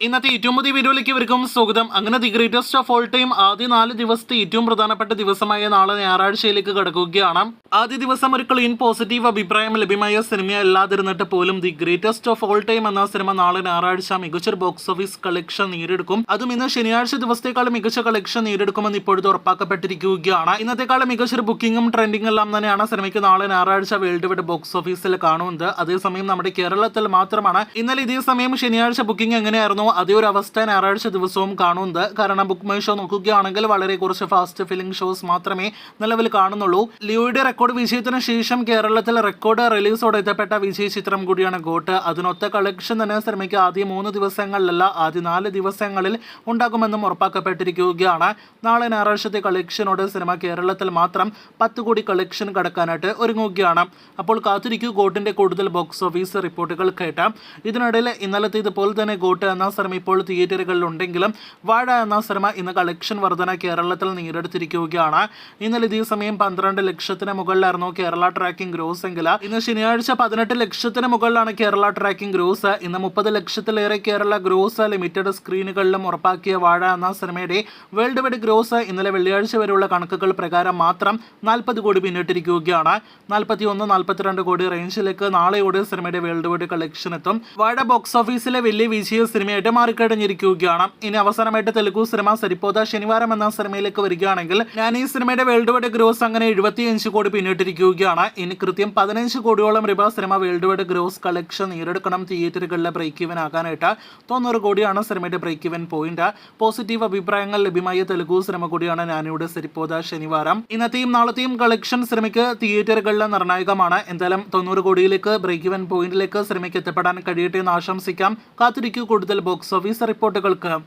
ഇന്നത്തെ ഏറ്റവും പുതിയ വീഡിയോയിലേക്ക് ഇവർക്കും സ്വാഗതം. അങ്ങനെ the greatest of all time ആദ്യ 4 ദിവസത്തെ ഏറ്റവും പ്രധാനപ്പെട്ട ദിവസമായ നാളെ ഞായറാഴ്ചയിലേക്ക് കടക്കുകയാണ്. ആദ്യ ദിവസം ഒരു ക്ലീൻ പോസിറ്റീവ് അഭിപ്രായം ലഭ്യമായ സിനിമയല്ലാതിരുന്നിട്ട് പോലും the greatest of all time എന്ന സിനിമ നാളെ ഞായറാഴ്ച മികച്ചൊരു ബോക്സ് ഓഫീസ് കളക്ഷൻ നേടിയെടുക്കും. അതും ഇന്ന് ശനിയാഴ്ച ദിവസത്തെക്കാളും മികച്ച കളക്ഷൻ നേടിയെടുക്കുമെന്ന് ഇപ്പോഴത്തെ ഉറപ്പാക്കപ്പെട്ടിരിക്കുകയാണ്. ഇന്നത്തെക്കാളും മികച്ചൊരു ബുക്കിംഗും ട്രെൻഡിംഗും എല്ലാം തന്നെയാണ് സിനിമയ്ക്ക് നാളെ ഞായറാഴ്ച വേൾഡ് വൈഡ് ബോക്സ് ഓഫീസിൽ കാണുന്നത്. അതേസമയം നമ്മുടെ കേരളത്തിൽ മാത്രമാണ് ഇന്നലെ ഇതേ സമയം ശനിയാഴ്ച ബുക്കിംഗ് എങ്ങനെയായിരുന്നു അതേ ഒരു അവസ്ഥ ഞായറാഴ്ച ദിവസവും കാണുന്നത്. കാരണം ബുക്ക് മൈ ഷോ നോക്കുകയാണെങ്കിൽ വളരെ കുറച്ച് ഫാസ്റ്റ് ഫിലിംഗ് ഷോസ് മാത്രമേ നിലവിൽ കാണുന്നുള്ളൂ. ലിയോയുടെ റെക്കോർഡ് വിജയത്തിന് ശേഷം കേരളത്തിൽ റെക്കോർഡ് റിലീസോടെ എത്തപ്പെട്ട വിജയ ചിത്രം കൂടിയാണ് ഗോട്ട്. അതിനൊത്ത കളക്ഷൻ തന്നെ സിനിമയ്ക്ക് ആദ്യ 3 ദിവസങ്ങളിലല്ല ആദ്യ 4 ദിവസങ്ങളിൽ ഉണ്ടാകുമെന്നും ഉറപ്പാക്കപ്പെട്ടിരിക്കുകയാണ്. നാളെ ഞായറാഴ്ചത്തെ കളക്ഷനോട് സിനിമ കേരളത്തിൽ മാത്രം 10 കോടി കളക്ഷൻ കടക്കാനായിട്ട് ഒരുങ്ങുകയാണ്. അപ്പോൾ കാത്തിരിക്കൂ ഗോട്ടിന്റെ കൂടുതൽ ബോക്സ് ഓഫീസ് റിപ്പോർട്ടുകൾ കേട്ടാം. ഇതിനിടയിൽ ഇന്നലത്തെ ഇതുപോലെ തന്നെ ഗോട്ട് എന്ന സിനിമ ഇപ്പോൾ തിയേറ്ററുകളിൽ ഉണ്ടെങ്കിലും വാഴ എന്ന സിനിമ ഇന്ന് കളക്ഷൻ വർധന കേരളത്തിൽ നേടിയെടുത്തിരിക്കുകയാണ്. ഇന്നലെ ഇതേ സമയം 12 ലക്ഷത്തിന് മുകളിലായിരുന്നു കേരള ട്രാക്കിംഗ് ഗ്രോസ് എങ്കിൽ ഇന്ന് ശനിയാഴ്ച 18 ലക്ഷത്തിന് മുകളിലാണ് കേരള ട്രാക്കിംഗ് ഗ്രോസ്. ഇന്ന് 30 ലക്ഷത്തിലേറെ കേരള ഗ്രോസ് ലിമിറ്റഡ് സ്ക്രീനുകളിലും ഉറപ്പാക്കിയ വാഴ എന്ന സിനിമയുടെ വേൾഡ് വൈഡ് ഗ്രോസ് ഇന്നലെ വെള്ളിയാഴ്ച വരെയുള്ള കണക്കുകൾ പ്രകാരം മാത്രം 40 കോടി പിന്നിട്ടിരിക്കുകയാണ്. 41-42 കോടി റേഞ്ചിലേക്ക് നാളെയോടെ സിനിമയുടെ വേൾഡ് വൈഡ് കളക്ഷൻ എത്തും. വാഴ ബോക്സ് ഓഫീസിലെ വലിയ വിജയ സിനിമയായിട്ട് മാറിക്കഴിഞ്ഞിരിക്കുകയാണ്. ഇനി അവസാനമായിട്ട് തെലുഗു സിനിമ സരിപ്പോത ശനിവാരം എന്ന സിനിമയിലേക്ക് വരികയാണെങ്കിൽ ഞാൻ ഈ സിനിമയുടെ വേൾഡ് വൈഡ് ഗ്രോസ് അങ്ങനെ 75 കോടി പിന്നിട്ടിരിക്കുകയാണ്. ഇനി കൃത്യം 15 കോടിയോളം രൂപ cinema world wide gross collection നേടിയെടുക്കണം തിയേറ്ററുകളിലെ ബ്രേക്ക് ഈവൻ ആകാനായിട്ട്. 90 കോടിയാണ് സിനിമയുടെ ബ്രേക്ക് ഈവൻ പോയിന്റ്. പോസിറ്റീവ് അഭിപ്രായങ്ങൾ ലഭ്യമായ തെലുഗു സിനിമ കൂടിയാണ് ഞാനിവിടെ സരിപ്പോത ശനിവാരം. ഇന്നത്തെയും നാളത്തെയും കളക്ഷൻ സിനിമയ്ക്ക് തിയേറ്ററുകളിലെ നിർണായകമാണ്. എന്തായാലും 90 കോടിയിലേക്ക് ബ്രേക്ക് ഈവൻ പോയിന്റിലേക്ക് സിനിമയ്ക്ക് എത്തപ്പെടാൻ കഴിയട്ടെ എന്ന് ആശംസിക്കാം. കാത്തിരിക്കൂ കൂടുതൽ ബോക്സ് ഓഫീസ് റിപ്പോർട്ടുകൾക്ക്.